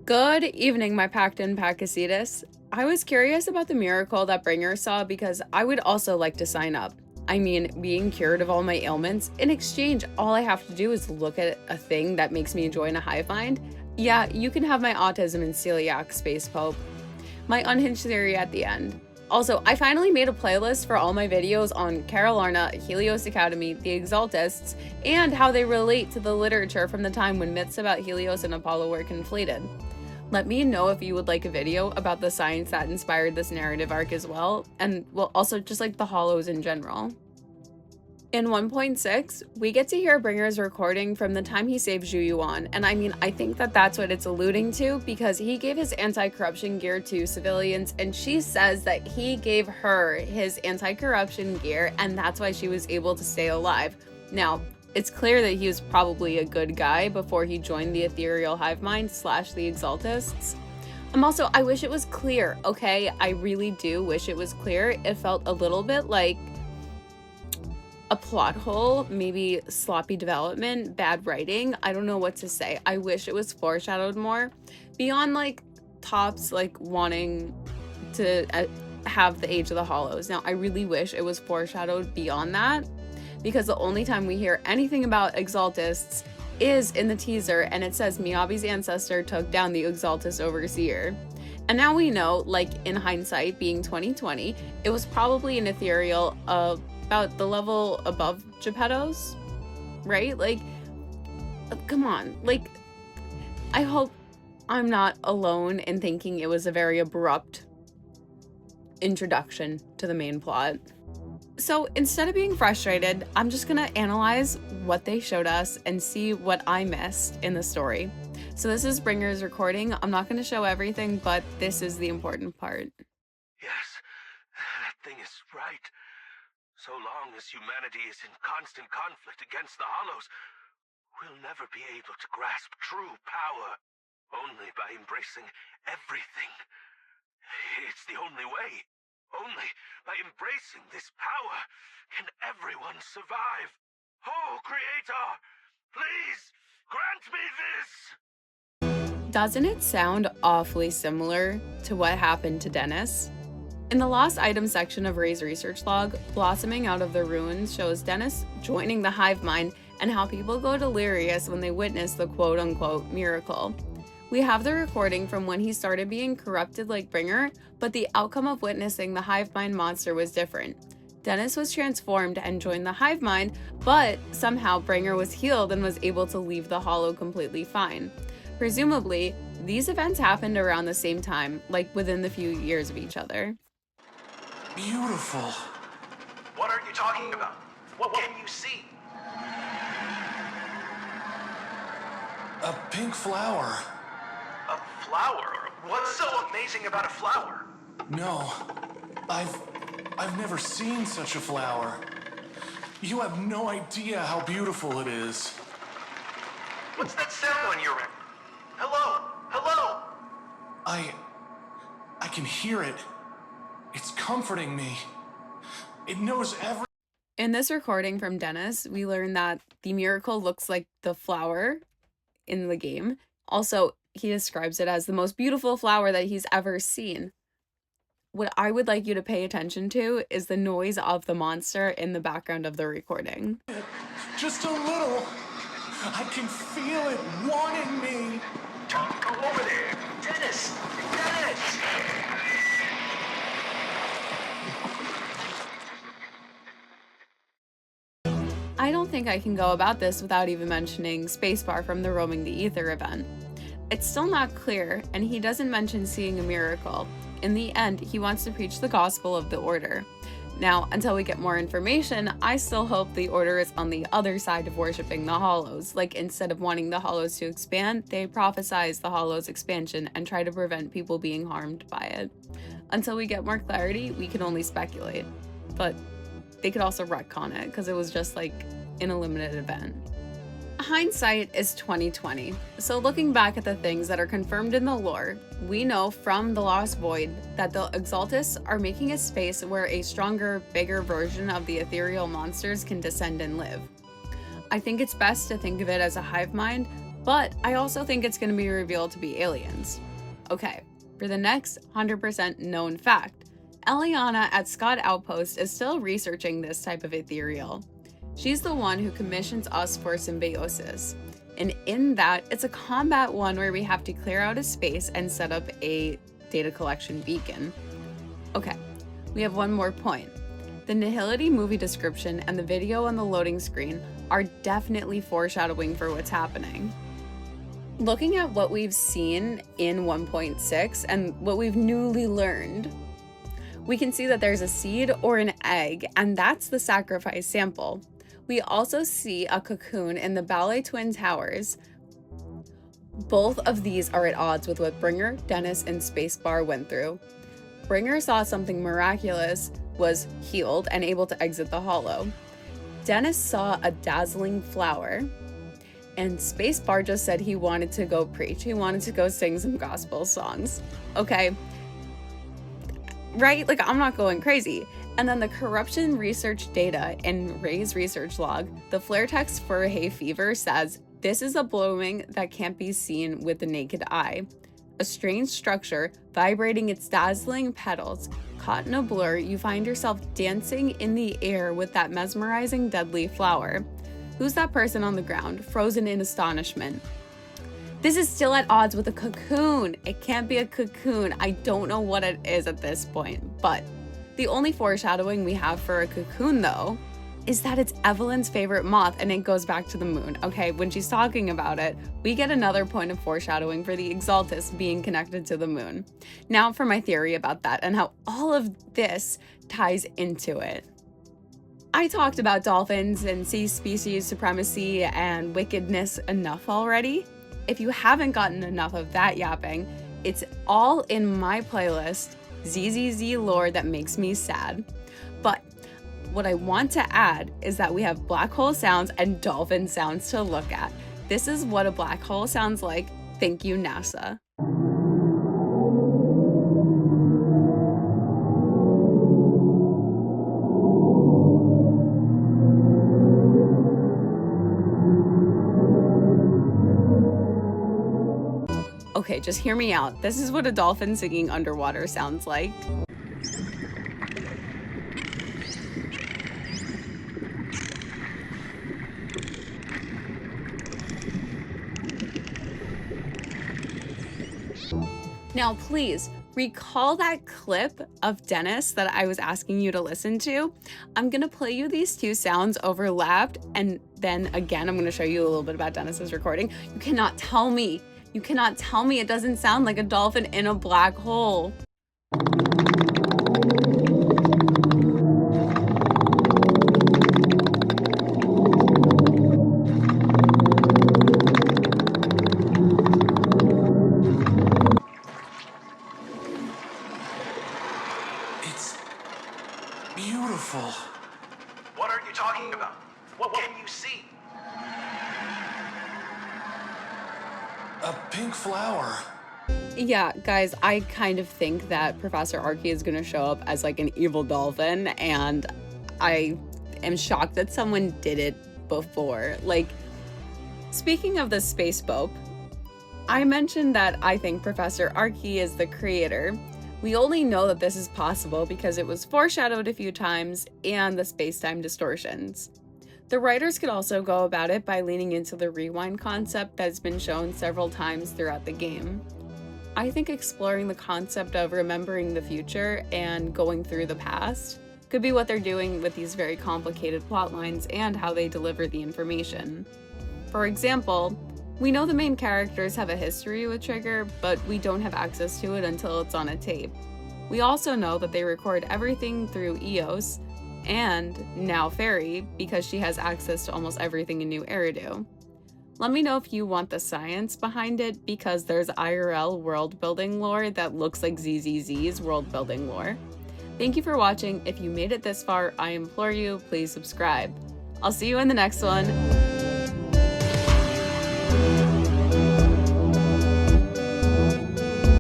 Good evening, my packed-in Pachycetus. I was curious about the miracle that Bringer saw because I would also like to sign up. I mean, being cured of all my ailments, in exchange, all I have to do is look at a thing that makes me join a hive mind. Yeah, you can have my autism and celiac, Space Pope. My unhinged theory at the end. Also, I finally made a playlist for all my videos on Carol Arna, Helios Academy, the Exaltists, and how they relate to the literature from the time when myths about Helios and Apollo were conflated. Let me know if you would like a video about the science that inspired this narrative arc as well, and well, also just like the hollows in general. In 1.6, we get to hear Bringer's recording from the time he saved Zhu Yuan, and I mean, I think that that's what it's alluding to because he gave his anti-corruption gear to civilians, and she says that he gave her his anti-corruption gear, and that's why she was able to stay alive. Now, it's clear that he was probably a good guy before he joined the ethereal hive mind / the Exaltists. I wish it was clear, okay? I really do wish it was clear. It felt a little bit like a plot hole, maybe sloppy development, bad writing. I don't know what to say. I wish it was foreshadowed more. Beyond like Topps like wanting to have the Age of the Hollows. Now, I really wish it was foreshadowed beyond that, because the only time we hear anything about Exaltists is in the teaser, and it says Miyabi's ancestor took down the Exaltist overseer. And now we know, like in hindsight, being 2020, it was probably an ethereal about the level above Geppetto's, right? Like, come on. Like, I hope I'm not alone in thinking it was a very abrupt introduction to the main plot. So instead of being frustrated, I'm just gonna analyze what they showed us and see what I missed in the story. So this is Bringer's recording. I'm not gonna show everything, but this is the important part. Yes, that thing is right. So long as humanity is in constant conflict against the Hollows, we'll never be able to grasp true power. Only by embracing everything. It's the only way. Only by embracing this power can everyone survive. Oh, Creator, please grant me this! Doesn't it sound awfully similar to what happened to Dennis? In the lost item section of Ray's research log, Blossoming Out of the Ruins shows Dennis joining the hive mind and how people go delirious when they witness the quote-unquote miracle. We have the recording from when he started being corrupted like Bringer, but the outcome of witnessing the hive mind monster was different. Dennis was transformed and joined the hive mind, but somehow Bringer was healed and was able to leave the hollow completely fine. Presumably, these events happened around the same time, like within the few years of each other. Beautiful. What are you talking about? What can you see? A pink flower. A flower? What's so amazing about a flower? No, I've never seen such a flower. You have no idea how beautiful it is. What's that sound on your end? Hello? Hello? I can hear it. It's comforting me. It knows every... In this recording from Dennis, we learn that the miracle looks like the flower in the game. Also, he describes it as the most beautiful flower that he's ever seen. What I would like you to pay attention to is the noise of the monster in the background of the recording. Just a little. I can feel it wanting me. Go over there. Dennis! Dennis! I don't think I can go about this without even mentioning Spacebar from the Roaming the Ether event. It's still not clear, and he doesn't mention seeing a miracle. In the end, he wants to preach the gospel of the Order. Now, until we get more information, I still hope the Order is on the other side of worshipping the Hollows. Like, instead of wanting the Hollows to expand, they prophesize the Hollows' expansion and try to prevent people being harmed by it. Until we get more clarity, we can only speculate. But they could also retcon it, because it was just like in a limited event. Hindsight is 2020, so looking back at the things that are confirmed in the lore, we know from The Lost Void that the Exaltists are making a space where a stronger, bigger version of the ethereal monsters can descend and live. I think it's best to think of it as a hive mind, but I also think it's going to be revealed to be aliens. Okay, for the next 100% known fact, Eliana at Scott Outpost is still researching this type of ethereal. She's the one who commissions us for symbiosis. And in that, it's a combat one where we have to clear out a space and set up a data collection beacon. Okay, we have one more point. The Nihility movie description and the video on the loading screen are definitely foreshadowing for what's happening. Looking at what we've seen in 1.6 and what we've newly learned, we can see that there's a seed or an egg, and that's the sacrifice sample. We also see a cocoon in the Ballet Twin Towers. Both of these are at odds with what Bringer, Dennis, and Spacebar went through. Bringer saw something miraculous, was healed, and able to exit the hollow. Dennis saw a dazzling flower, and Spacebar just said he wanted to go preach. He wanted to go sing some gospel songs. Okay, right? Like, I'm not going crazy. And then the corruption research data in Ray's research log, the flare text for hay fever says, "This is a blooming that can't be seen with the naked eye. A strange structure vibrating its dazzling petals. Caught in a blur, you find yourself dancing in the air with that mesmerizing deadly flower. Who's that person on the ground, frozen in astonishment?" This is still at odds with a cocoon. It can't be a cocoon. I don't know what it is at this point, but the only foreshadowing we have for a cocoon, though, is that it's Evelyn's favorite moth, and it goes back to the moon. Okay, when she's talking about it, we get another point of foreshadowing for the Exaltists being connected to the moon. Now for my theory about that and how all of this ties into it. I talked about dolphins and sea species supremacy and wickedness enough already. If you haven't gotten enough of that yapping, it's all in my playlist, ZZZ lore that makes me sad. But what I want to add is that we have black hole sounds and dolphin sounds to look at. This is what a black hole sounds like. Thank you, NASA. Okay, just hear me out. This is what a dolphin singing underwater sounds like. Now, please recall that clip of Dennis that I was asking you to listen to. I'm gonna play you these two sounds overlapped, and then again, I'm gonna show you a little bit about Dennis's recording. You cannot tell me it doesn't sound like a dolphin in a black hole. It's beautiful. What are you talking about? What can you see? A pink flower. Yeah, guys, I kind of think that Professor Archie is going to show up as like an evil dolphin, and I am shocked that someone did it before. Like, speaking of the space boat, I mentioned that I think Professor Archie is the creator. We only know that this is possible because it was foreshadowed a few times and the space-time distortions. The writers could also go about it by leaning into the rewind concept that's been shown several times throughout the game. I think exploring the concept of remembering the future and going through the past could be what they're doing with these very complicated plot lines and how they deliver the information. For example, we know the main characters have a history with Trigger, but we don't have access to it until it's on a tape. We also know that they record everything through EOS, and now Fairy, because she has access to almost everything in New Eridu. Let me know if you want the science behind it, because there's IRL world building lore that looks like ZZZ's world building lore. Thank you for watching. If you made it this far, I implore you, please subscribe. I'll see you in the next one.